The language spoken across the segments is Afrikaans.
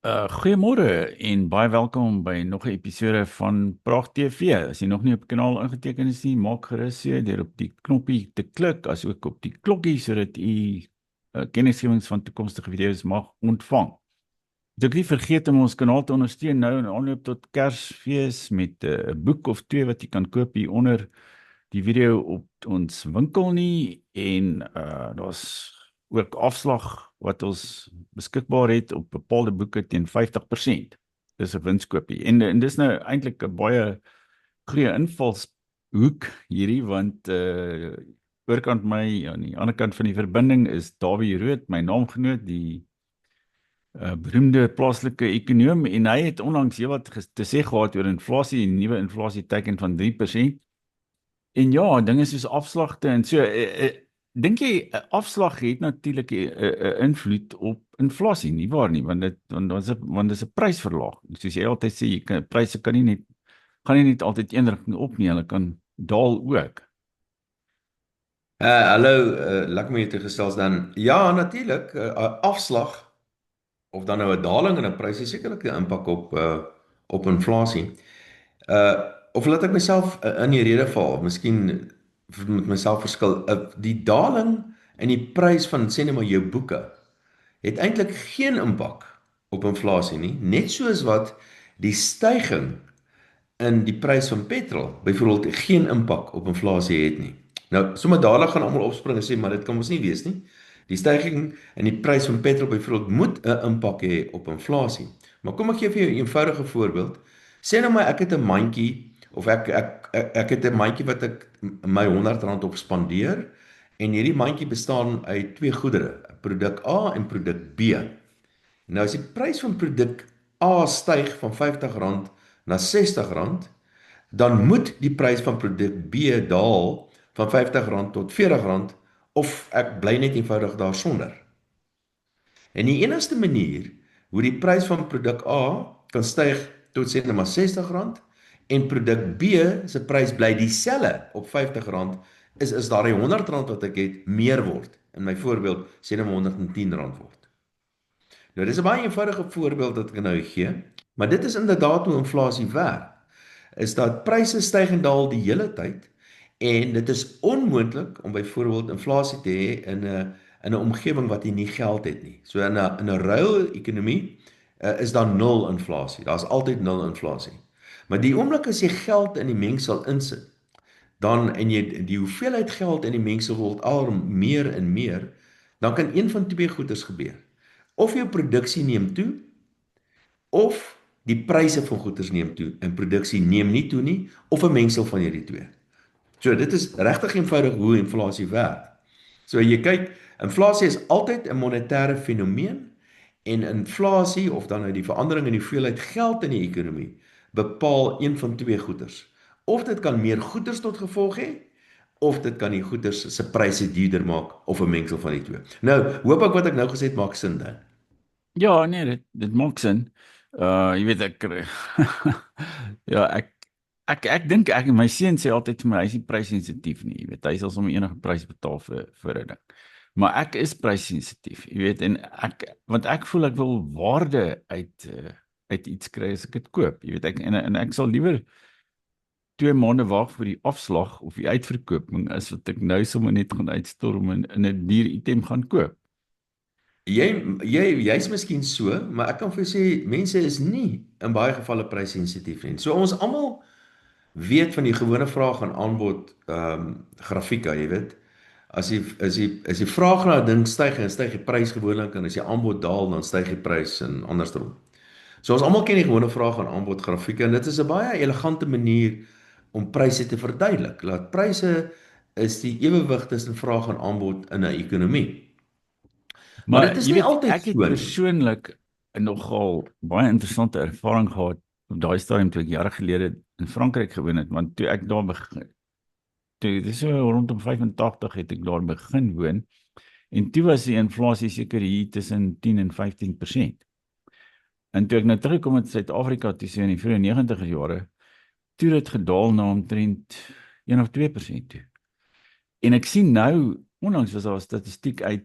Goeiemôre en baie welkom by nog 'n episode van Praag TV. As jy nog nie op die kanaal ingeteken is nie, maak gerus so deur op die knoppie te klik, asook op die klokkie sodat u kennisgewings van toekomstige video's mag ontvang. Moet ook nie vergeet om ons kanaal te ondersteun nou in aanloop tot Kersfees met 'n boek of twee wat jy kan koop hier onder die video op ons winkel nie en daar's ook afslag wat ons beskikbaar het op bepaalde boeke teen 50%. Dis 'n winskoopie. En dis nou eintlik 'n baie goeie invalshoek hierdie want oorkant my aan die ander kant van die verbinding is Dawie Rood, my naamgenoot, die beroemde plaaslike ekonoom en hy het onlangs heelwat te sê gehad oor inflasie, die nuwe inflasie teiken van 3%. En ja, dinge soos afslagte en so dink jy 'n afslag het natuurlik 'n invloed op inflasie, nie waar nie, want dit is 'n prysverlaging. Soos jy altyd sê, pryse gaan nie net altyd een rigting op nie, hulle kan daal ook. Hallo, lekker om jou te gesels dan. Ja, natuurlik, 'n afslag of dan nou 'n daling in 'n prys het sekerlik 'n impak op inflasie. Of laat ek myself in die rede val, miskien met myself verskil. Die daling in die prys van sê net maar jou boeke het eintlik geen impak op inflasie nie, net soos wat die styging in die prys van petrol byvoorbeeld geen impak op inflasie het nie. Nou, sommer dadelik gaan almal opspring en sê maar dit kan mos nie wees nie. Die stygings in die prys van petrol byvoorbeeld moet 'n impak hê op inflasie. Maar kom ek gee vir jou 'n eenvoudige voorbeeld. Sê nou maar ek het 'n mandjie of ek het 'n mandjie wat ek my R100 op spandeer en hierdie mandjie bestaan uit twee goedere, produk A en produk B. Nou as die prys van produk A styg van R50 na R60, dan moet die prys van produk B daal van R50 tot R40 of ek bly net eenvoudig daarsonder. En die enigste manier hoe die prys van produk A kan styg tot sê net maar R60 en produk B se prys bly dieselfde op R50 is as daardie R100 wat ek het meer word. In my voorbeeld sê net maar R110 word. Nou dis 'n baie eenvoudige voorbeeld wat ek nou gee, maar dit is inderdaad hoe inflasie werk. Is dat pryse styg en daal die hele tyd en dit is onmoontlik om byvoorbeeld inflasie te hê in 'n omgewing wat jy nie geld het nie. So in 'n ruil ekonomie is daar nul inflasie. Daar's altyd nul inflasie. Maar die oomblik as jy geld in die mengsel insit, dan en jy die hoeveelheid geld in die mengsel word al meer en meer, dan kan een van twee goeders gebeur. Of jou produksie neem toe of die pryse van goederes neem toe en produksie neem nie toe nie of 'n mengsel van hierdie twee. So dit is regtig eenvoudig hoe inflasie werk. So jy kyk, inflasie is altyd 'n monetêre fenomeen en inflasie of dan nou die verandering in die hoeveelheid geld in die ekonomie bepaal een van twee goederes. Of dit kan meer goederes tot gevolg hê of dit kan die goederes se pryse duurder maak of 'n mengsel van die twee. Nou, hoop ek wat ek nou gesê het maak sin dan. Ja, nee, dit maak sin. Jy weet ek ja, ek dink my seun sê altyd vir my hy is nie prysensitief nie, jy weet hy sal sommer enige prys betaal vir 'n ding. Maar ek is prysensitief, jy weet en want ek voel ek wil waarde uit iets kry as ek dit koop, jy weet en ek sal liewer 2 maande wag vir die afslag of die uitverkoping as wat ek nou sommer net gaan uitstorm en 'n duur item gaan koop. Jy's miskien so, maar ek kan vir jou sê mense is nie in baie gevalle prysensitief nie. So ons almal weet van die gewone vraag en aanbod grafieke, jy weet. As die vraag na 'n ding styg en styg die prys gewoonlik en as die aanbod daal dan styg die prys en andersom. So ons almal ken die gewone vraag en aanbod grafieke en dit is 'n baie elegante manier om pryse te verduidelik. Laat pryse is die ewewig tussen vraag en aanbod in 'n ekonomie. Maar Maar dit is jy nie weet, altyd ek het so nie. persoonlik nogal baie interessante ervaring gehad op daai stadium toe ek jare gelede in Frankryk gewoon het, want toe ek daar begin, toe dis so rondom 85 het ek daar begin woon en toe was die inflasie seker hier tussen 10 en 15%. En toe ek nou terugkom uit Suid-Afrika toe so in die vroeë 90er jare, toe het dit gedaal na omtrent 1 of 2% toe. En ek sien nou, onlangs was daar 'n statistiek uit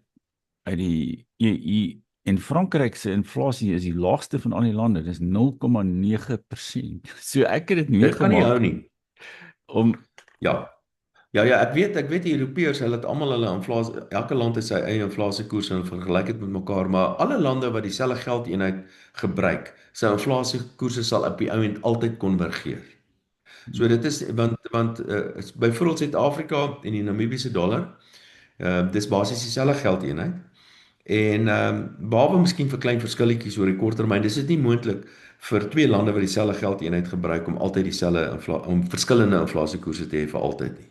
die EU En Frankryk se inflasie is die laagste van al die lande, dis 0,9%. So ek het dit Dit kan nie hou meegemaak nie. om Ja. Ja, ek weet die Europeërs, hulle het almal hulle inflasie, elke land het sy eie inflasiekoers en hulle vergelyk dit met mekaar, maar alle lande wat dieselfde geldeenheid gebruik, sy inflasiekoerse sal op die ou end altyd konvergeer. So dit is want byvoorbeeld Suid-Afrika en die Namibiese dollar, dis basies dieselfde geldeenheid. En behalwe miskien vir klein verskilletjies oor die kort termyn, dis dit nie moontlik vir twee lande wat dieselfde geldeenheid gebruik om altyd om verskillende inflasiekoerse te hê vir altyd nie.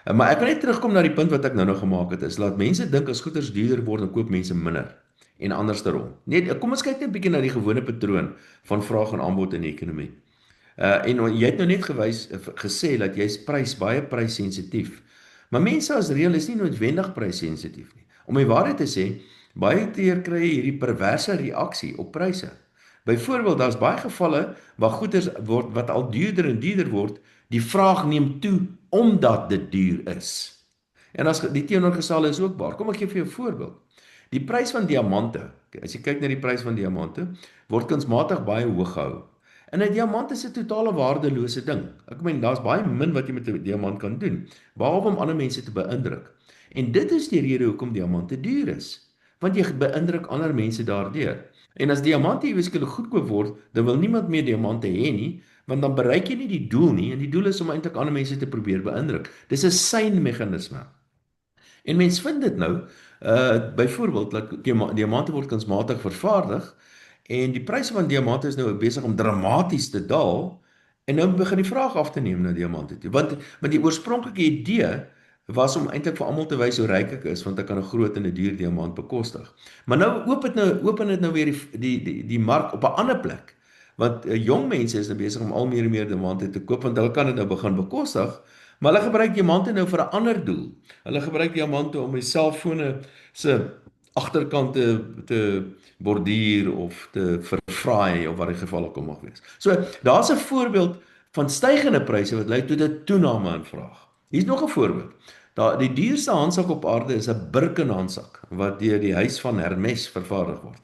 Maar ek wil net terugkom na die punt wat ek nou gemaak het, is laat mense dink as goederes duurder word, dan koop mense minder en andersom. Net kom ons kyk net 'n bietjie na die gewone patroon van vraag en aanbod in die ekonomie. En jy het nou net gesê dat jy's baie pryssensitief. Maar mense as reël is nie noodwendig pryssensitief nie. Om die waarheid te sê, baie keer kry jy hierdie perverse reaksie op pryse. Byvoorbeeld, daar's baie gevalle waar goederes word wat al duurder en duurder word, die vraag neem toe omdat dit duur is. En as die teenoorgestelde is ook waar. Kom ek gee vir jou 'n voorbeeld. Die prys van diamante, as jy kyk na die prys van diamante, word kunsmatig baie hoog gehou. En 'n diamant is 'n totale waardelose ding. Ek meen, daar's baie min wat jy met 'n diamant kan doen, behalwe om ander mense te beïndruk. En dit is die rede hoekom diamante duur is, want jy beïndruk ander mense daardeur. En as diamante eweskielik goedkoop word, dan wil niemand meer diamante hê nie, want dan bereik jy nie die doel nie, en die doel is om eintlik ander mense te probeer beïndruk. Dis 'n seinmeganisme. En mens vind dit nou, byvoorbeeld dat diamante word kunsmatig vervaardig en die pryse van diamante is nou besig om dramaties te daal en nou begin die vraag af te neem na diamante toe. Want die oorspronklike idee was om eintlik vir almal te wys hoe ryk ek is, want ek kan 'n groot en 'n duur diamant bekostig. Maar nou open dit nou weer die mark op 'n ander plek. Want jong mense is nou besig om al meer en meer diamante te koop want hulle kan dit nou begin bekostig. Maar hulle gebruik diamante nou vir 'n ander doel. Hulle gebruik diamante om die selfone se agterkante te borduur of te verfraai of wat die geval ook al mag wees. So, daar's 'n voorbeeld van stygende pryse wat lei tot 'n toename in vraag. Hier's nog 'n voorbeeld. Die duurste handsak op aarde is 'n Birkin handsak wat deur die huis van Hermes vervaardig word.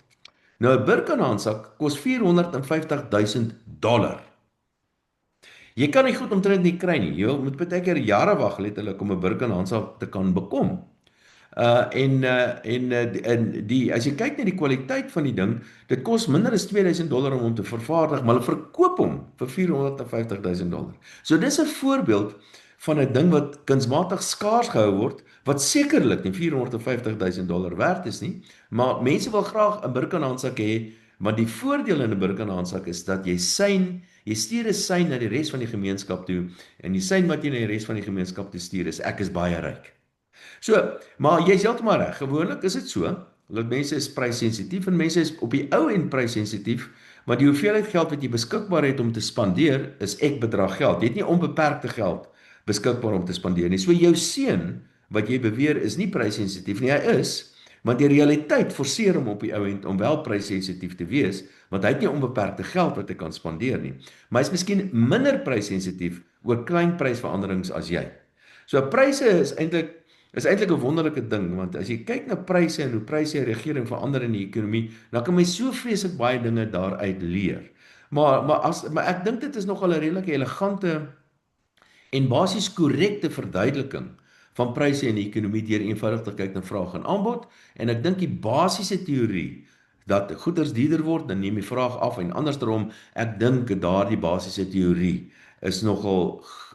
Nou 'n Birkin handsak kos $450,000. Jy kan nie goed omtrent nie kry nie. Jy moet baie keer jare wag letterlik om 'n Birkin handsak te kan bekom. As jy kyk na die kwaliteit van die ding, dit kos minder as $2,000 om hom te vervaardig, maar hulle verkoop hom vir $450,000. So dis 'n voorbeeld van 'n ding wat kunsmatig skaars gehou word, wat sekerlik nie $450,000 werd is nie, maar mense wil graag 'n Birkin handsak hê, want die voordeel in 'n Birkin handsak is dat jy stuur 'n sein na die res van die gemeenskap toe, en die sein wat jy na die res van die gemeenskap toe stuur is, ek is baie ryk. So, maar jy is heeltemal reg. Gewoonlik is dit so, dat mense is pryssensitief en mense is op die ou end pryssensitief, want die hoeveelheid geld wat jy beskikbaar het om te spandeer is bedrag geld. Jy het nie onbeperkte geld beskikbaar om te spandeer nie. So jou seun wat jy beweer is nie pryssensitief nie, hy is, want die realiteit forceer hom op die ou end om wel pryssensitief te wees, want hy het nie onbeperkte geld wat hy kan spandeer nie. Maar hy is miskien minder pryssensitief oor klein prysveranderings as jy. So pryse is eintlik 'n wonderlike ding, want as jy kyk na pryse en hoe pryse en regering verander in die ekonomie, dan kan jy so vreeslik baie dinge daaruit leer. Maar ek dink dit is nogal 'n redelike elegante en basies korrekte verduideliking van pryse in die ekonomie deur eenvoudig te kyk na vraag en aanbod, en ek dink die basiese teorie dat goederes duurder word, dan neem die vraag af, en andersom, ek dink daardie basiese teorie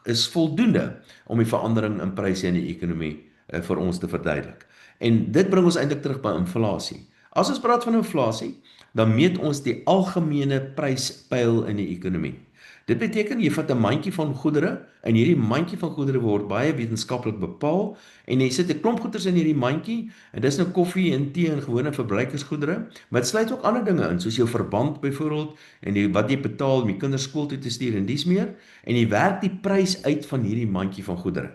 is voldoende om die verandering in pryse in die ekonomie vir ons te verduidelik. En dit bring ons eintlik terug by inflasie. As ons praat van inflasie, dan meet ons die algemene pryspyl in die ekonomie. Dit beteken jy vat 'n mandjie van goedere, en hierdie mandjie van goedere word baie wetenskaplik bepaal, en jy sit 'n klomp goederes in hierdie mandjie, en dis nou koffie en tee en gewone verbruikersgoedere, maar dit sluit ook ander dinge in, soos jou verband byvoorbeeld, en wat jy betaal om die kinders skool toe te stuur en dies meer, en jy werk die prys uit van hierdie mandjie van goedere.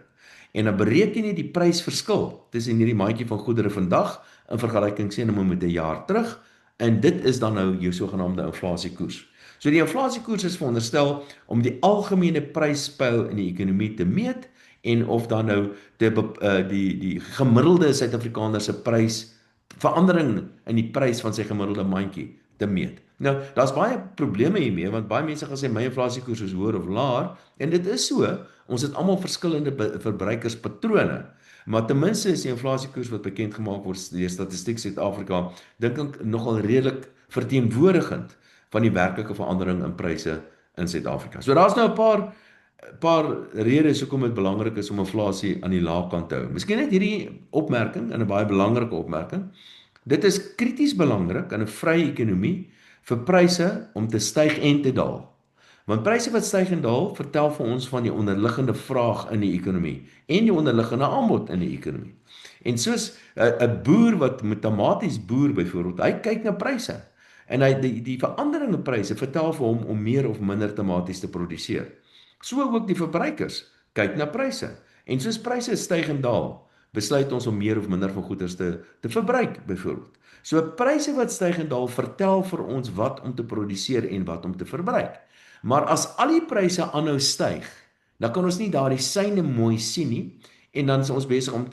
En dan bereken jy die prysverskil tussen hierdie mandjie van goedere vandag in vergelyking sê nou met 'n jaar terug, en dit is dan nou jou sogenaamde inflasiekoers. So die inflasiekoers is veronderstel om die algemene pryspyl in die ekonomie te meet, en of dan nou die gemiddelde Suid-Afrikaner se prys verandering in die prys van sy gemiddelde mandjie te meet. Nou, daar's baie probleme hiermee want baie mense gaan sê my inflasiekoers is hoër of laer en dit is so. Ons het almal verskillende verbruikerspatrone. Maar ten minste is die inflasiekoers wat bekend gemaak word deur Statistiek Suid-Afrika dink ek nogal redelik verteenwoordigend van die werklike verandering in pryse in Suid-Afrika. So daar's nou 'n paar redes hoekom dit belangrik is om inflasie aan die lae kant te hou. Miskien net hierdie opmerking, en 'n baie belangrike opmerking. Dit is krities belangrik in 'n vrye ekonomie vir pryse om te styg en te daal. Want pryse wat styg en daal vertel vir ons van die onderliggende vraag in die ekonomie en die onderliggende aanbod in die ekonomie. En soos 'n boer wat met tamaties boer byvoorbeeld, hy kyk na pryse. En die verandering in pryse vertel vir hom om meer of minder tamaties te produseer. So ook die verbruikers kyk na pryse. En soos pryse styg en daal, besluit ons om meer of minder van goederes te verbruik byvoorbeeld. So pryse wat styg en daal vertel vir ons wat om te produseer en wat om te verbruik. Maar as al die pryse aanhou styg, dan kan ons nie daardie syne mooi sien nie en dan is ons besig om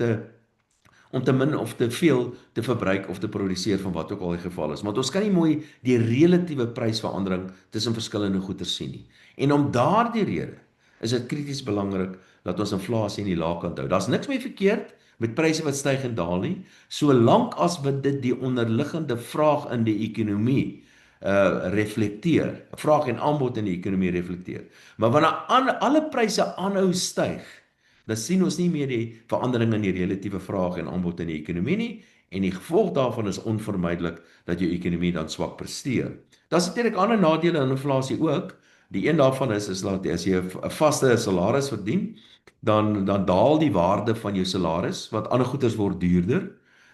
te min of te veel te verbruik of te produseer van wat ook al die geval is. Want ons kan nie mooi die relatiewe prysverandering tussen verskillende goederes sien nie. En om daardie rede is dit krities belangrik dat ons inflasie in die lae kant hou. Daar's niks mee verkeerd met pryse wat styg en daal nie, solank as wat dit die onderliggende vraag in die ekonomie reflekteer. Vraag en aanbod in die ekonomie reflekteer. Maar wanneer alle pryse aanhou styg, dan sien ons nie meer die verandering in die relatiewe vraag en aanbod in die ekonomie nie en die gevolg daarvan is onvermydelik dat jou ekonomie dan swak presteer. Daar's natuurlik ander nadele aan inflasie ook. Die een daarvan is dat as jy 'n vaste salaris verdien, dan daal die waarde van jou salaris, want ander goederes word duurder.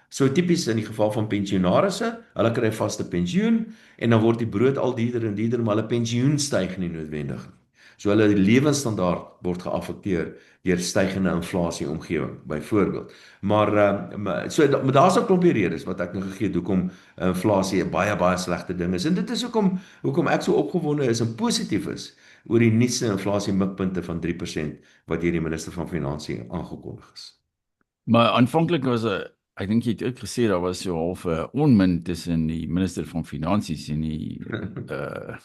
So tipies in die geval van pensionaarsse, hulle kry 'n vaste pensioen en dan word die brood al duurder en duurder, maar hulle pensioen styg nie noodwendig nie. So hulle lewensstandaard word geaffekteer deur stygende inflasie omgewing byvoorbeeld. Maar maar daar's 'n klompie redes wat ek nou gegee het hoekom inflasie 'n baie slegte ding is. En dit is hoekom ek so opgewonde is en positief is oor die nuutste inflasie mikpunte van 3% wat deur die minister van Finansie aangekondig is. Maar aanvanklik was ek dink jy het ook gesê daar was so half 'n onmin tussen die minister van Finansies en die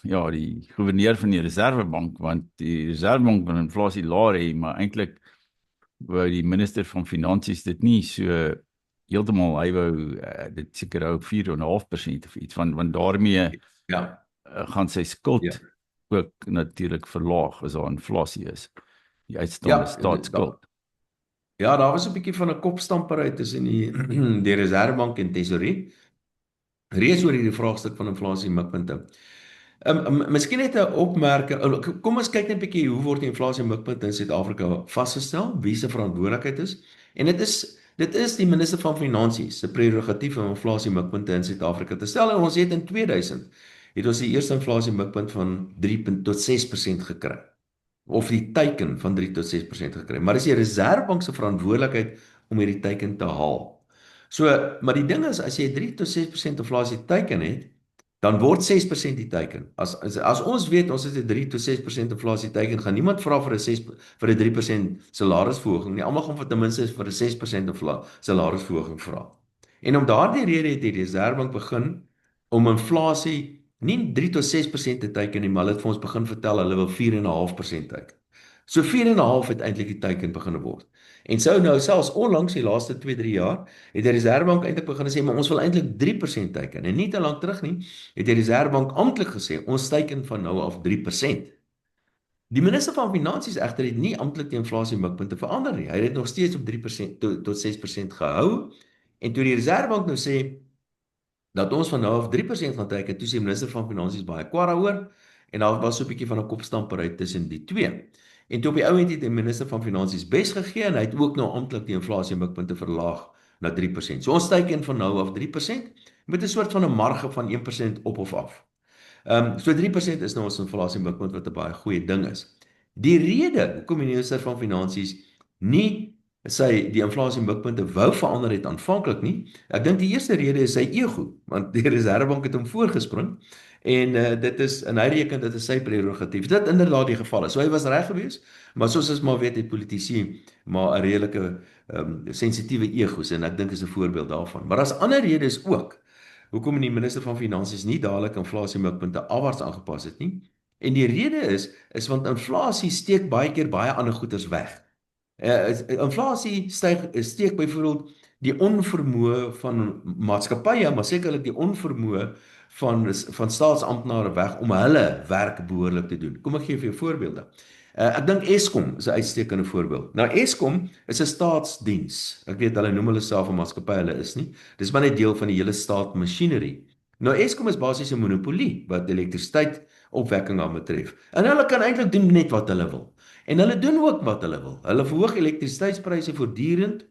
ja, die gouverneur van die Reservebank, want die Reservebank wil inflasie laer hê, maar eintlik wou die minister van Finansies dit nie so heeltemal, hy wou dit seker ook 4,5% of iets, want daarmee gaan sy skuld ook natuurlik verlaag as daar inflasie is. Die uitstaande staatsskuld. Ja, daar was 'n bietjie van 'n kopstampery tussen die Reservebank en Tesorie. Reeds oor hierdie vraagstuk van inflasie mikpunte. Miskien net 'n opmerking. Kom ons kyk net 'n bietjie hoe word die inflasie mikpunte in Suid-Afrika vasgestel, wie se verantwoordelikheid is. En dit is die minister van Finansies se prerogatief om inflasie mikpunte in Suid-Afrika te stel. En ons het in 2000 het ons die eerste inflasie mikpunt van 3 tot 6% gekry. Of die teiken van 3 tot 6% gekry. Maar dis die Reservebank se verantwoordelikheid om hierdie teiken te haal. So, maar die ding is, as jy 3 tot 6% inflasie teiken het, dan word 6% die teiken. As ons weet, ons het 'n 3 tot 6% inflasie teiken, gaan niemand vra vir 'n 3% salarisverhoging nie. Almal gaan vir ten minste vir 'n 6% salarisverhoging vra. En om daardie rede het die Reservebank begin om inflasie nie 3 tot 6% te teiken nie, maar hulle het vir ons begin vertel hulle wil 4,5% teiken. So 4,5 het eintlik die teiken begin word. En so nou selfs onlangs die laaste 2-3 jaar het die Reservebank eintlik begin sê maar ons wil eintlik 3% teiken. En nie te lank terug nie het die Reservebank amptelik gesê ons teiken van nou af 3%. Die minister van Finansies egter het nie amptelik die inflasie mikpunte verander nie. Hy het dit nog steeds op 3% tot 6% gehou. En toe die Reservebank nou sê dat ons van nou af 3% gaan teiken, toe sê die minister van Finansies baie kwaad daaroor en daar was so 'n bietjie van 'n kopstampery tussen die twee. En toe op die ou end het die minister van Finansies bes gegee en hy het ook nou amptelik die inflasie mikpunte verlaag na 3%. So ons teiken van nou af 3% met 'n soort van 'n marge van 1% op of af. So 3% is nou ons inflasie mikpunt wat 'n baie goeie ding is. Die rede hoekom die minister van Finansies nie die inflasie mikpunte wou verander het aanvanklik nie. Ek dink die eerste rede is sy ego, want die Reservebank het hom voorgespring En dit is en hy reken dit is sy prerogatief. Dit inderdaad die geval is. So hy was reg geweest, maar soos ons maar weet het politici maar 'n redelike sensitiewe egos en ek dink is 'n voorbeeld daarvan. Maar daar's ander redes ook hoekom die minister van Finansies nie dadelik inflasiemikpunte afwaarts aangepas het nie. En die rede is want inflasie steek baie keer baie ander goederes weg. Inflasie steek byvoorbeeld die onvermoë van maatskappye, maar sekerlik die onvermoë van staatsamptenare weg om hulle werk behoorlik te doen. Kom ek gee vir jou voorbeelde. Ek dink Eskom is 'n uitstekende voorbeeld. Nou Eskom is 'n staatsdiens. Ek weet hulle noem hulle self 'n maatskappy, hulle is nie. Dis maar net deel van die hele staatsmasjinerie. Nou Eskom is basies 'n monopolie wat elektrisiteit opwekking aan betref. En hulle kan eintlik doen net wat hulle wil. En hulle doen ook wat hulle wil. Hulle verhoog elektrisiteitspryse voortdurend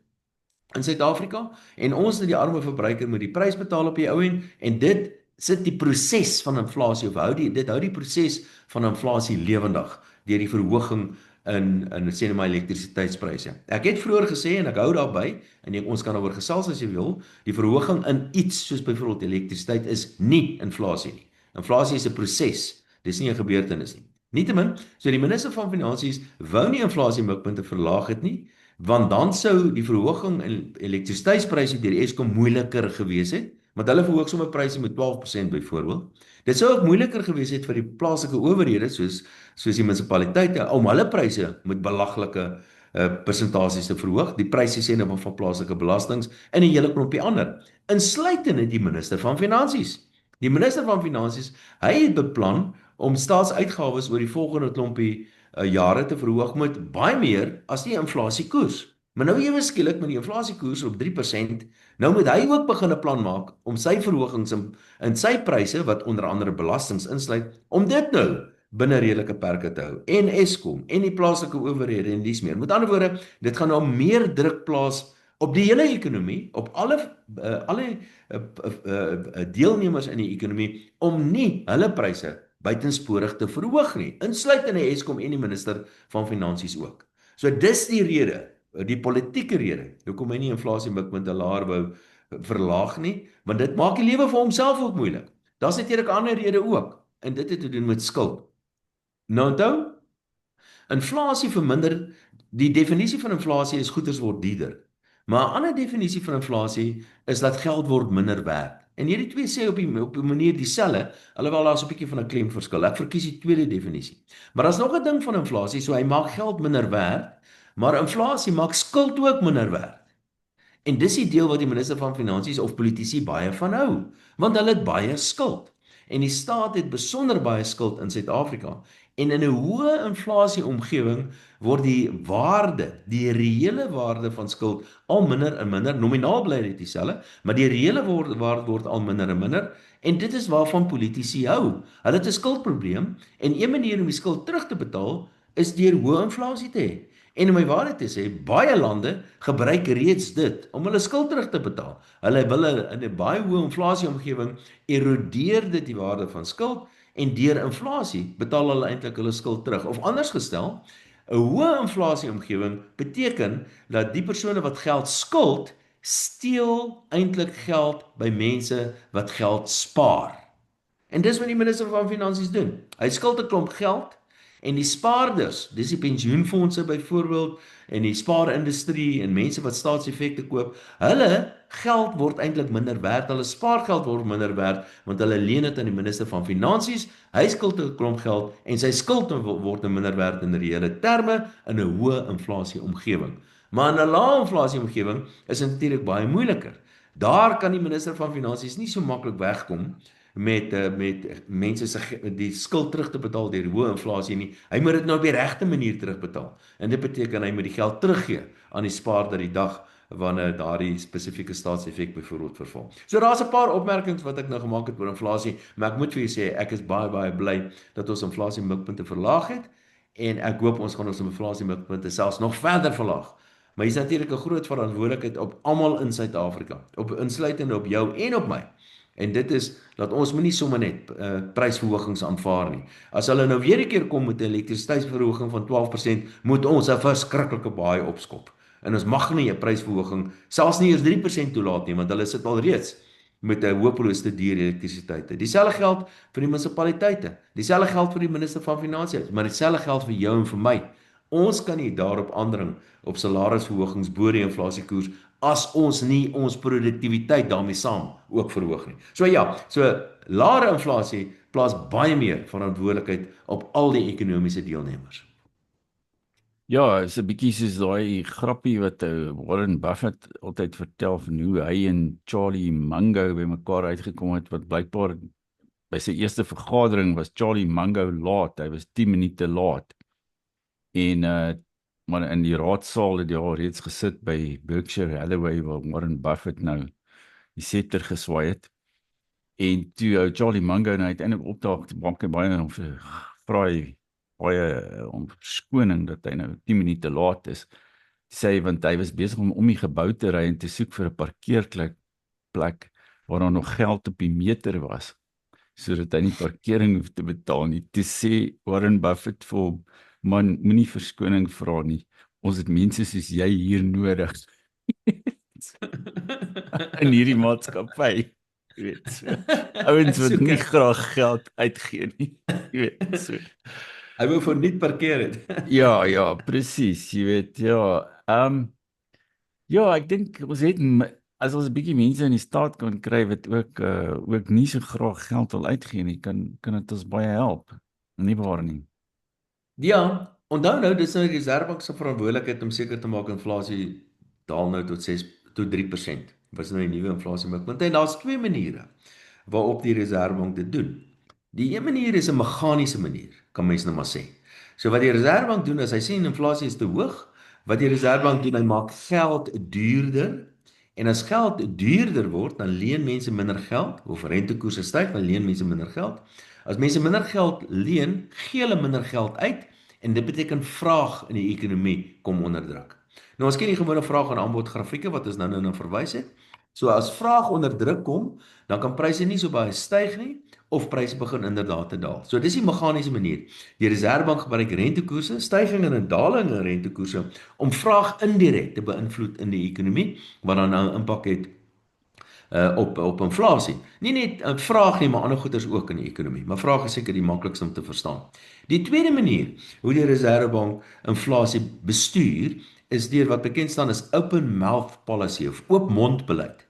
in Suid-Afrika en ons die arme verbruiker moet die prys betaal op die ou en dit sit die proses van inflasie of dit hou die proses van inflasie lewendig deur die verhoging in sê net maar elektrisiteitspryse. Ek het vroeër gesê en ek hou daarby en ons kan daaroor gesels as jy wil, die verhoging in iets soos byvoorbeeld elektrisiteit is nie inflasie nie. Inflasie is 'n proses, dis nie 'n gebeurtenis nie. Nietemin, so die minister van Finansies wou nie inflasiemikpunte verlaag het nie, want dan sou die verhoging in elektrisiteitspryse deur Eskom moeiliker gewees het, want hulle verhoog sommer pryse met 12% byvoorbeeld. Dit sou ook moeiliker gewees het vir die plaaslike owerhede soos die munisipaliteite om hulle pryse met belaglike persentasies te verhoog. Die pryse sê nou van plaaslike belastings en 'n hele klompie ander, insluitende die minister van Finansies. Die minister van Finansies, hy het beplan om staatsuitgawes oor die volgende klompie jare te verhoog met baie meer as die inflasiekoers. Maar nou ewe skielik met die inflasiekoers op 3%, nou moet hy ook begin 'n plan maak om sy verhogings in sy pryse wat onder andere belastings insluit, om dit nou binne redelike perke te hou. En Eskom en die plaaslike owerhede en dies meer. Met ander woorde, dit gaan nou meer druk plaas op die hele ekonomie, op alle deelnemers in die ekonomie om nie hulle pryse buitensporig te verhoog nie, insluitende Eskom en die minister van Finansies ook. So dis die rede, die politieke rede, hoekom hy nie inflasiemikpunte laer wou verlaag nie, want dit maak die lewe vir homself ook moeilik. Daar's natuurlik 'n ander rede ook, en dit het te doen met skuld. Nou onthou, inflasie verminder, die definisie van inflasie is goederes word duurder. Maar 'n ander definisie van inflasie is dat geld word minder werd. En hierdie twee sê op 'n manier dieselfde, alhoewel daar's 'n bietjie van 'n klemverskil. Ek verkies die tweede definisie. Maar daar's nog 'n ding van inflasie, so hy maak geld minder werd, maar inflasie maak skuld ook minder werd. En dis die deel wat die minister van Finansies of politici baie van hou, want hulle het baie skuld. En die staat het besonder baie skuld in Suid-Afrika. En in 'n hoë inflasie omgewing word die reële waarde van skuld al minder en minder. Nominaal bly dit dieselfde, maar die reële waarde word al minder en minder. En dit is waarvan politici hou. Hulle het 'n skuldprobleem en een manier om die skuld terug te betaal is deur hoë inflasie te hê. En om my waarheid te sê, baie lande gebruik reeds dit om hulle skuld terug te betaal. Hulle wil in 'n baie hoë inflasie omgewing erodeer dit die waarde van skuld en deur inflasie betaal hulle eintlik hulle skuld terug. Of anders gestel, 'n hoë inflasie omgewing beteken dat die persone wat geld skuld, steel eintlik geld by mense wat geld spaar. En dis wat die minister van Finansies doen. Hy skuld 'n klomp geld en die spaarders, dis die pensioenfondse byvoorbeeld en die spaarindustrie en mense wat staatseffekte koop, hulle geld word eintlik minder werd, hulle spaargeld word minder werd want hulle leen dit aan die minister van Finansies. Hy skuld 'n klomp geld en sy skuld word minder werd in reële terme in 'n hoë inflasie omgewing. Maar in 'n lae inflasie omgewing is dit natuurlik baie moeiliker. Daar kan die minister van Finansies nie so maklik wegkom met mense die skuld terug te betaal deur hoë inflasie nie. Hy moet dit nou op die regte manier terugbetaal. En dit beteken hy moet die geld teruggee aan die spaarder die dag wanneer daardie spesifieke staatseffek byvoorbeeld verval. So daar's 'n paar opmerkings wat ek nou gemaak het oor inflasie, maar ek moet vir julle sê ek is baie bly dat ons inflasie mikpunte verlaag het en ek hoop ons gaan ons inflasie mikpunte selfs nog verder verlaag. Maar hier's natuurlik 'n groot verantwoordelikheid op almal in Suid-Afrika, op insluitende op jou en op my. En dit is dat ons moenie sommer net prysverhogings aanvaar nie. As hulle nou weer 'n keer kom met 'n elektrisiteitsverhoging van 12%, moet ons 'n verskriklike baie opskop. En ons mag nie 'n prysverhoging selfs nie eers 3% toelaat nie, want hulle sit al reeds met 'n hopeloos te duur elektrisiteit. Dieselfde geld vir die munisipaliteite. Dieselfde geld vir die minister van Finansies, maar dieselfde geld vir jou en vir my. Ons kan nie daarop aandring op salarisverhogings bo die inflasiekoers as ons nie ons produktiwiteit daarmee saam ook verhoog nie. So ja, so lae inflasie plaas baie meer verantwoordelikheid op al die ekonomiese deelnemers. Ja, is 'n bietjie soos daai grappie wat Warren Buffett altyd vertel van hoe hy en Charlie Munger bymekaar uitgekom het, wat blykbaar by sy eerste vergadering was Charlie Munger laat. Hy was 10 minute laat. En maar in die raadsaal het hy al reeds gesit by Berkshire Hathaway waar Warren Buffett nou die setter geswaai het. En toe Charlie Munger nou uiteindelik opdaag, toe maak hy baie om vra hy baie om verskoning dat hy nou 10 minute laat is. Sê want hy was besig om die gebou te ry en te soek vir 'n parkeerplek waar daar nog geld op die meter was, sodat hy nie parkering hoef te betaal nie. Toe sê Warren Buffett vir hom, man, moenie verskoning vra nie. Ons het mense soos jy hier nodig in hierdie maatskappy. Jy weet, so. Ouens wat nie graag geld uitgee nie. Jy weet, so. Hy wou vir nie parkeer het. Ja, presies, jy weet, ja. Ja, ek dink ons het as ons 'n bietjie mense in die staat kan kry wat ook nie so graag geld wil uitgee nie, kan dit ons baie help. Nie waar nie. Ja, onthou nou dis nou die Reservebank se verantwoordelikheid om seker te maak inflasie daal nou tot 3%. Was nou die nuwe inflasie mikpunt. En daar's twee maniere waarop die Reservebank dit doen. Die een manier is 'n meganiese manier, kan mens nou maar sê. So wat die Reservebank doen is hy sien inflasie is te hoog, wat die Reservebank doen, hy maak geld duurder. En as geld duurder word, dan leen mense minder geld, of rentekoerse styg, dan leen mense minder geld. As mense minder geld leen, gee hulle minder geld uit en dit beteken vraag in die ekonomie kom onder druk. Nou ons ken die gewone vraag en aanbod grafieke wat ons nou verwys het. So as vraag onder druk kom, dan kan pryse nie so baie styg nie of pryse begin inderdaad te daal. So dis die meganiese manier. Die Reservebank gebruik rentekoerse, stygings en dalings in rentekoerse om vraag indirek te beïnvloed in die ekonomie wat dan nou impak het op inflasie. Nie net 'n vraag nie, maar ander goeders ook in die ekonomie. Maar vraag is seker die maklikste om te verstaan. Die tweede manier hoe die Reservebank inflasie bestuur is deur wat bekend staan as open mouth policy of oop mond beleid.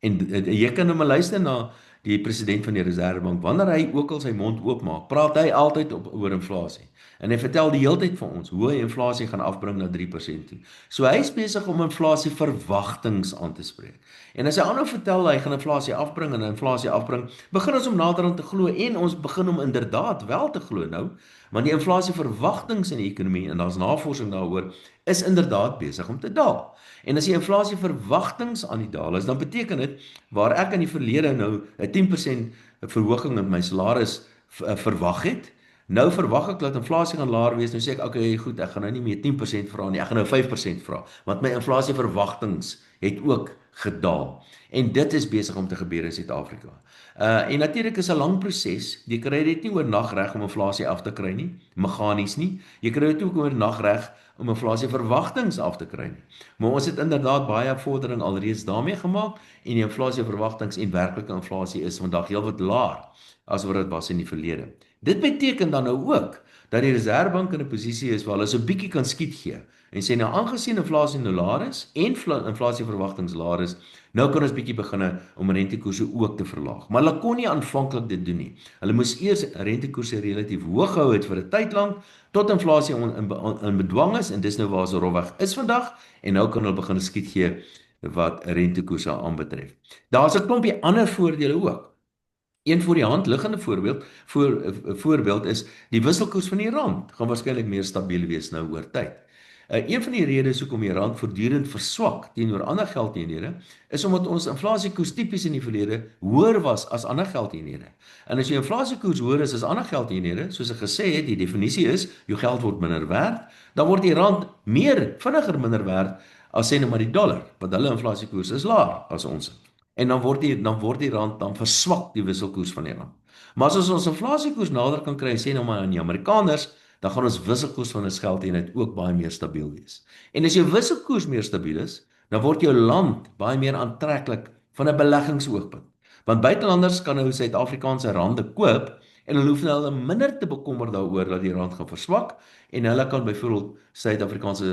En jy kan nou maar luister na die president van die Reservebank, wanneer hy ook al sy mond oopmaak, praat hy altyd oor inflasie. En hy vertel die hele tyd vir ons hoe hy inflasie gaan afbring na 3% toe. So hy is besig om inflasie verwagtings aan te spreek. En as hy aanhou vertel hy gaan inflasie afbring en inflasie afbring, begin ons om naderhand te glo en ons begin om inderdaad wel te glo nou, want die inflasie verwagtings in die ekonomie en daar's navorsing daaroor is inderdaad besig om te daal. En as die inflasie verwagtings aan die daal is, dan beteken dit waar ek in die verlede nou 'n 10% verhoging in my salaris verwag het, nou verwag ek dat inflasie gaan laer wees. Nou sê ek, okay, goed, ek gaan nou nie meer 10% vra nie, ek gaan nou 5% vra, want my inflasie verwagtings het ook gedaal. En dit is besig om te gebeur in Suid-Afrika. En natuurlik is 'n lang proses. Jy kry dit nie oornag reg om inflasie af te kry nie, meganies nie. Jy kry dit ook oornag reg om inflasie verwagtings af te kry nie. Maar ons het inderdaad baie vordering alreeds daarmee gemaak en die inflasie verwagtings en werklike inflasie is vandag heelwat laer as wat dit was in die verlede. Dit beteken dan nou ook dat die Reservebank in 'n posisie is waar hulle so 'n bietjie kan skiet gee en sê nou aangesien inflasie nou laer is en inflasie verwagtings laer is, nou kan ons bietjie begine om rentekoerse ook te verlaag. Maar hulle kon nie aanvanklik dit doen nie. Hulle moes eers rentekoerse relatief hoog gehou het vir 'n tyd lank tot inflasie in bedwang is en dis nou waar ons rofweg is vandag en nou kan hulle begin skiet gee wat rentekoerse aanbetref. Daar's 'n klompie ander voordele ook. Een voor die hand liggende voorbeeld is die wisselkoers van die rand gaan waarskynlik meer stabiel wees nou oor tyd. Een van die redes hoekom die rand voortdurend verswak teenoor ander geldeenhede is omdat ons inflasiekoers tipies in die verlede hoër was as ander geldeenhede. En as jou inflasiekoers hoër is as ander geldeenhede, soos ek gesê het, die definisie is jou geld word minder werd, dan word die rand vinniger minder werd as sê nou maar die dollar, want hulle inflasiekoers is laer as ons. En dan word die rand dan verswak die wisselkoers van die rand. Maar as ons inflasiekoers nader kan kry, sê nou maar aan die Amerikaners, dan gaan ons wisselkoers van 'n geldeenheid ook baie meer stabiel wees. En as jou wisselkoers meer stabiel is, dan word jou land baie meer aantreklik van 'n beleggingsoogpunt. Want buitelanders kan nou Suid-Afrikaanse rande koop en hulle hoef nou hulle minder te bekommer daaroor dat die rand gaan verswak en hulle kan byvoorbeeld Suid-Afrikaanse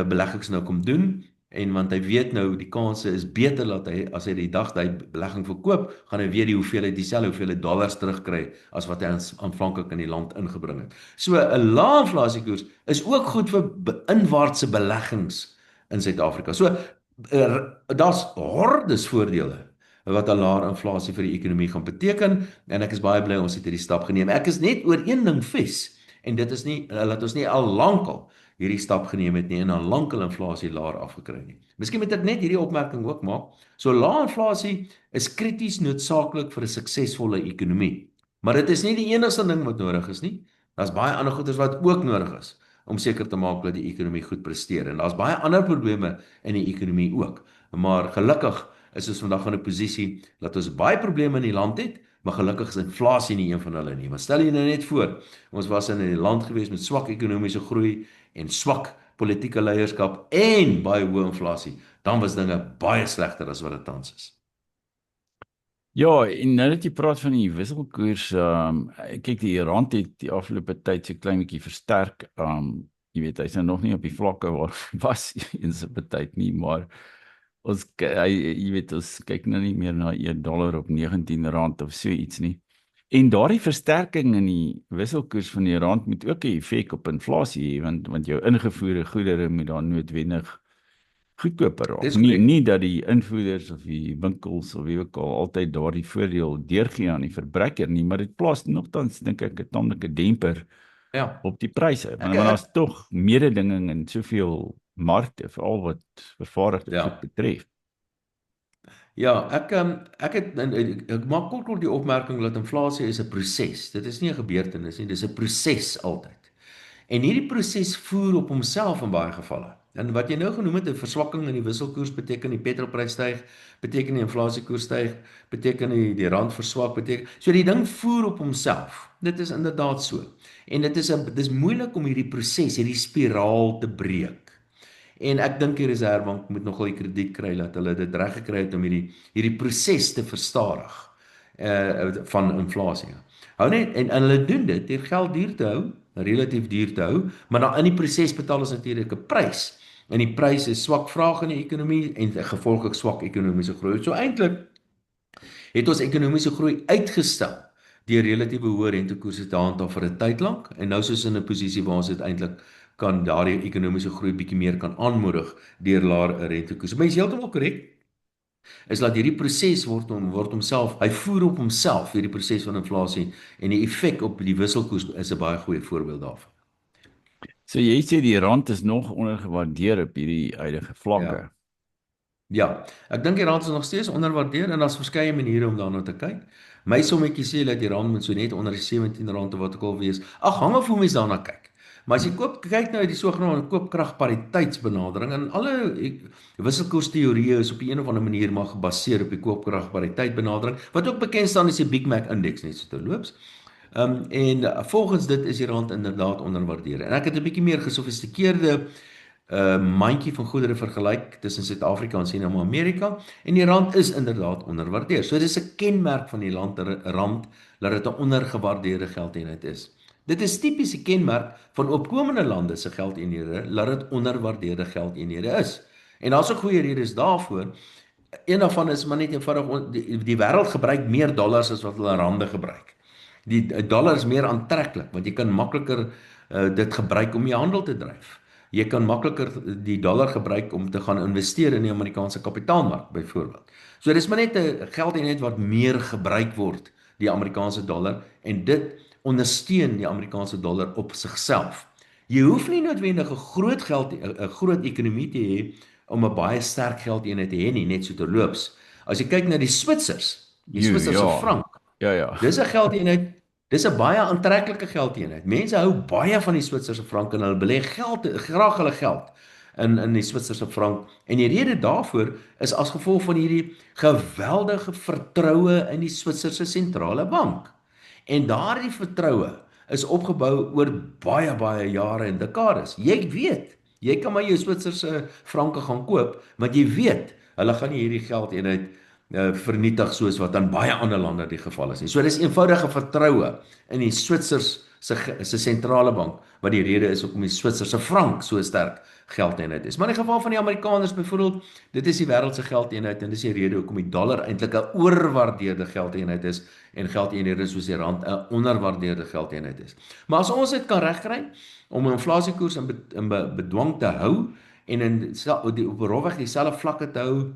beleggings nou kom doen en want hy weet nou die kanse is beter dat hy as hy die dag dat hy belegging verkoop, gaan hy weer die hoeveelheid dieselfde hoeveelheid dollars terugkry as wat hy aanvanklik in die land ingebring het. So 'n lae inflasiekoers is ook goed vir inwaartse beleggings in Suid-Afrika. So daar's hordes voordele wat 'n laer inflasie vir die ekonomie gaan beteken en ek is baie bly ons het hierdie stap geneem. Ek is net oor een ding ves en dit is nie dat ons nie al lankal hierdie stap geneem het nie en al lankal inflasie laer afgekry nie. Miskien moet ek net hierdie opmerking ook maak. So lae inflasie is krities noodsaaklik vir 'n suksesvolle ekonomie. Maar dit is nie die enigste ding wat nodig is nie. Daar's baie ander goeders wat ook nodig is om seker te maak dat die ekonomie goed presteer. En daar's baie ander probleme in die ekonomie ook. Maar gelukkig is ons vandag in 'n posisie dat ons baie probleme in die land het, maar gelukkig is inflasie nie een van hulle nie. Maar stel jy nou net voor, ons was in 'n land gewees met swak ekonomiese groei en swak politieke leierskap en baie hoë inflasie, dan was dinge baie slegter as wat dit tans is. Ja, en nou dat jy praat van die wisselkoers, kyk die rand het die afgelope tyd so klein bietjie versterk. Jy weet hy's nou nog nie op die vlakke waar hy was eens op 'n tyd nie, maar jy weet ons kyk nou nie meer na $1 op R19 of so iets nie. En daardie versterking in die wisselkoers van die rand moet ook 'n effek op inflasie hê, want jou ingevoerde goedere moet dan noodwendig goedkoper raak. Nie dat die invoerders of die winkels of wie ook al altyd daardie voordeel deurgee aan die verbruiker nie, maar dit plaas nogtans dink ek 'n tamelike demper op die pryse. Want daar's tog mededinging in soveel markte, veral wat vervaardigde goed betref. Ja, ek maak kort die opmerking dat inflasie is 'n proses. Dit is nie 'n gebeurtenis nie, dis 'n proses altyd. En hierdie proses voer op homself in baie gevalle. En wat jy nou genoem het, 'n verswakking in die wisselkoers beteken die petrolprys styg, beteken die inflasiekoers styg, beteken die rand verswak, beteken. So die ding voer op homself. Dit is inderdaad so. En dit is moeilik om hierdie proses, hierdie spiraal te breek. En ek dink die Reserwebank moet nogal die krediet kry dat hulle dit reg gekry het om hierdie proses te verstadig van inflasie. Hou net en hulle doen dit deur geld duur te hou, relatief duur te hou, maar dan in die proses betaal ons natuurlik 'n prys. En die prys is swak vraag in die ekonomie en gevolglik swak ekonomiese groei. So eintlik het ons ekonomiese groei uitgestel deur relatiewe hoë rentekoerse te handhaaf vir 'n tyd lank en nou is in 'n posisie waar ons uiteindelik kan daardie ekonomiese groei bietjie meer kan aanmoedig deur laer rentekoerse. Maar jy is heeltemal korrek. Is dat hierdie proses word homself, hy voer op homself hierdie proses van inflasie en die effek op die wisselkoers is 'n baie goeie voorbeeld daarvan. So jy sê die rand is nog ondergewaardeer op hierdie huidige vlakke. Ja, ek dink die rand is nog steeds onderwaardeer en daar's verskeie maniere om daarna te kyk. My sommetjie sê dat die rand moet so net onder die R17 of wat ook al wees. Ag, hang af hoe mens daarna kyk. Maar as jy kyk nou die sogenaamde koopkragpariteitsbenadering en alle wisselkoersteorieë is op 'n of ander manier maar gebaseer op die koopkragpariteitbenadering wat ook bekend staan as die Big Mac indeks net so terloops. En volgens dit is die rand inderdaad onderwaardeer. En ek het 'n bietjie meer gesofistikeerde mandjie van goedere vergelyk tussen Suid-Afrika en sien Amerika en die rand is inderdaad onderwaardeer. So dis 'n kenmerk van die rand dat dit 'n ondergewaardeerde geldeenheid is. Dit is tipies 'n kenmerk van opkomende lande se geldeenhede dat dit onderwaardeerde geldeenhede is. En daar's 'n goeie redes daarvoor. Een daarvan is maar net eenvoudig die wêreld gebruik meer dollars as wat hulle rande gebruik. Die dollar is meer aantreklik want jy kan makliker dit gebruik om jou handel te dryf. Jy kan makliker die dollar gebruik om te gaan investeer in die Amerikaanse kapitaalmark byvoorbeeld. So dis maar net 'n geldeenheid wat meer gebruik word, die Amerikaanse dollar, en dit ondersteun die Amerikaanse dollar op sigself. Jy hoef nie noodwendig 'n groot ekonomie te hê om 'n baie sterk geldeenheid te hê nie, net so terloops. As jy kyk na die Switsers, die Switserse frank. Ja. Dis 'n geldeenheid. Dis 'n baie aantreklike geldeenheid. Mense hou baie van die Switserse frank en hulle belê graag hulle geld in die Switserse frank. En die rede daarvoor is as gevolg van hierdie geweldige vertroue in die Switserse sentrale bank. En daardie vertroue is opgebou oor baie jare en dekades. Jy weet, jy kan maar jou Switserse franke gaan koop, want jy weet, hulle gaan nie hierdie geldeenheid vernietig soos wat aan baie ander lande die geval is nie. So dis eenvoudige vertroue in die Switsers se sentrale bank wat die rede is hoekom die Switserse frank so sterk geldeenheid is. Maar in die geval van die Amerikaners byvoorbeeld, dit is die wêreld se geldeenheid en dis die rede hoekom die dollar eintlik 'n oorwaardeerde geldeenheid is en geldeenhede soos die rand 'n onderwaardeerde geldeenheid is. Maar as ons dit kan regkry om 'n inflasiekoers in bedwang te hou en op rofweg dieselfde vlakke te hou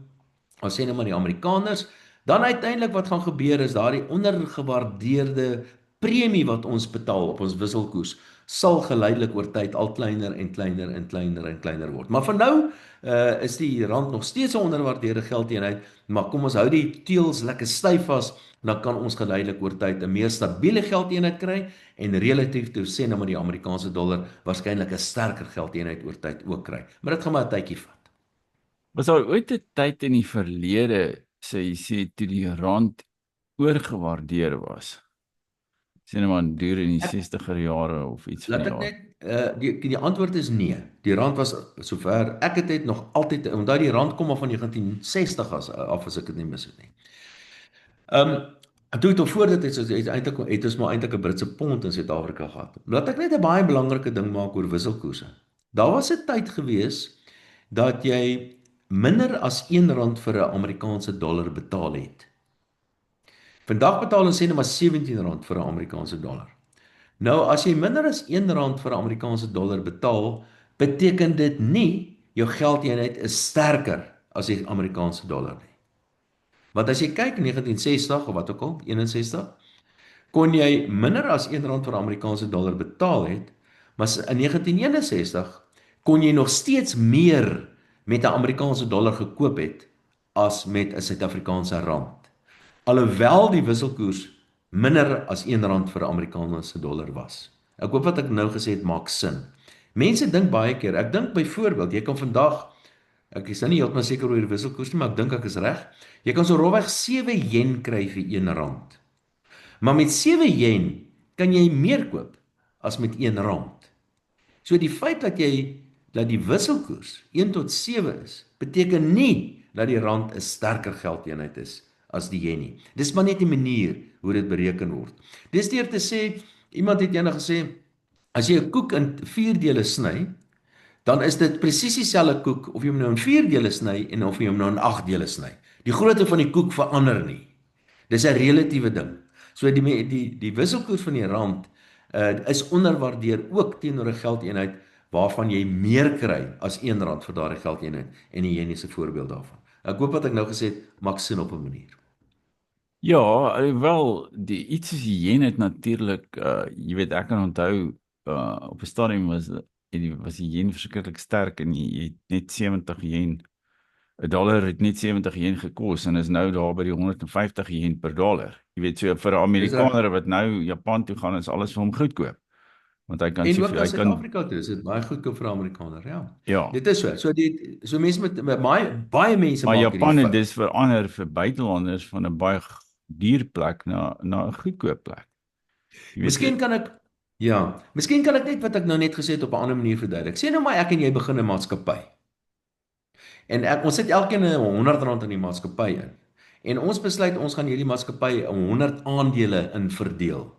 as sê nou maar die Amerikaners, dan uiteindelik wat gaan gebeur is daardie ondergewaardeerde premie wat ons betaal op ons wisselkoers sal geleidelik oor tyd al kleiner en kleiner en kleiner en kleiner word. Maar vir nou is die rand nog steeds 'n onderwaardeerde geldeenheid, maar kom ons hou die teels lekker styf vas, dan kan ons geleidelik oor tyd 'n meer stabiele geldeenheid kry en relatief toe sê nou maar die Amerikaanse dollar waarskynlik 'n sterker geldeenheid oor tyd ook kry. Maar dit gaan maar 'n tydjie vat. Was daar ooit 'n tyd in die verlede, sê jy sê, toe die rand oorgewaardeer was? Sien nou maar deur in die 60er jare of iets van Laat die ek aard. net die antwoord is nee. Die rand was sover ek het nog altyd onthou die rand kom af van 1960 af as ek dit nie mis het nie. Toe tot voor dit het eintlik het ons maar eintlik 'n Britse pond in Suid-Afrika gehad. Laat ek net 'n baie belangrike ding maak oor wisselkoerse. Daar was 'n tyd gewees dat jy minder as R1 vir 'n Amerikaanse dollar betaal het. Vandag betaal ons sê net maar R17 vir 'n Amerikaanse dollar. Nou as jy minder as R1 vir 'n Amerikaanse dollar betaal, beteken dit nie jou geldeenheid is sterker as die Amerikaanse dollar nie. Want as jy kyk in 1960 of wat ook al, 61, kon jy minder as R1 vir 'n Amerikaanse dollar betaal het, maar in 1961 kon jy nog steeds meer met 'n Amerikaanse dollar gekoop het as met 'n Suid-Afrikaanse rand. Alhoewel die wisselkoers minder as R1 vir 'n Amerikaanse dollar was. Ek hoop wat ek nou gesê het maak sin. Mense dink baie keer, ek dink byvoorbeeld, jy kan vandag, ek is nou nie heeltemal seker oor die wisselkoers nie, maar ek dink ek is reg. Jy kan so rofweg 7 yen kry vir R1. Maar met 7 yen kan jy meer koop as met R1. So die feit dat die wisselkoers 1 tot 7 is, beteken nie dat die rand 'n sterker geldeenheid is as die yen nie. Dis maar net die manier hoe dit bereken word. Dis deur te sê, iemand het eendag gesê, as jy 'n koek in 4 dele sny, dan is dit presies dieselfde koek of jy hom nou in 4 dele sny en of jy hom nou in 8 dele sny. Die grootte van die koek verander nie. Dis 'n relatiewe ding. So die wisselkoers van die rand is onderwaardeer ook teenoor 'n geldeenheid waarvan jy meer kry as R1 vir daardie geldeenheid en die yen is 'n voorbeeld daarvan. Ek hoop wat ek nou gesê het maak sin op 'n manier. Ja, wel, die iets soos die yen het natuurlik, jy weet, ek kan onthou, op 'n stadium was die yen verskriklik sterk en jy het net 70 yen, 'n dollar het net 70 yen gekos en is nou daar by die 150 yen per dollar. Jy weet, so vir 'n Amerikaner wat nou Japan toe gaan, is alles vir hom goedkoop. Want hy kan En soveel, ook hy in kan, Suid-Afrika toe, is dit baie goedkoop vir 'n Amerikaner, ja. ja. Dit is so. So mense met baie mense Maar maak Japan hierdie het dis verander vir buitelanders van 'n baie duur plek na 'n goedkoop plek. Jy weet, Miskien kan ek net wat ek nou net gesê het op 'n ander manier verduidelik. Sê nou maar ek en jy begin 'n maatskappy. En ons sit elkeen R100 in die maatskappy in. En ons besluit ons gaan hierdie maatskappy 100 aandele in verdeel.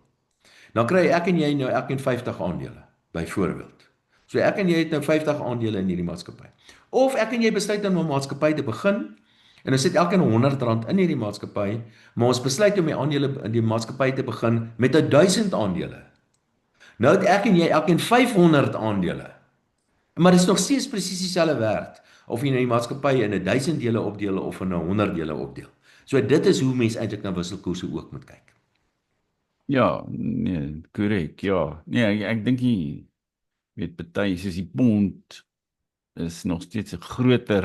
Dan kry ek en jy nou elkeen 50 aandele, byvoorbeeld. So ek en jy het nou 50 aandele in hierdie maatskappy. Of ek en jy besluit om 'n maatskappy te begin en ons sit elkeen R100 in hierdie maatskappy, maar ons besluit om die aandele in die maatskappy te begin met 1000 aandele. Nou het ek en jy elkeen 500 aandele. Maar dit is nog steeds presies dieselfde werd of jy nou die maatskappy in 1000 dele opdeel of in 100 dele opdeel. So dit is hoe mense eintlik na wisselkoerse ook moet kyk. ja, nee, korrek, ja. Nee, ek dink jy weet party soos die pond is nog steeds 'n groter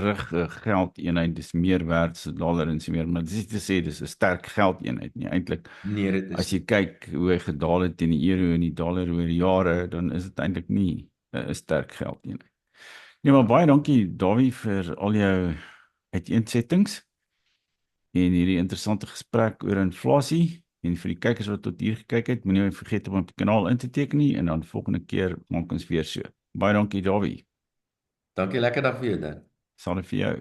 geldeenheid, dis meer werd as dollar en so meer, maar dis nie te sê dis 'n sterk geldeenheid nie. Eintlik, Nee, dit is as jy kyk hoe hy gedaal het teen die euro en die dollar oor jare, dan is dit eintlik nie 'n sterk geldeenheid. Nee, maar baie dankie Dawie vir al jou uiteensettings en hierdie interessante gesprek oor inflasie. En vir die kykers wat tot hier gekyk het, moenie vergeet om op die kanaal in te teken nie en dan volgende keer maak ons weer so. Baie dankie Dawie. Dankie, lekker dag vir jou dan. Sal dit vir jou.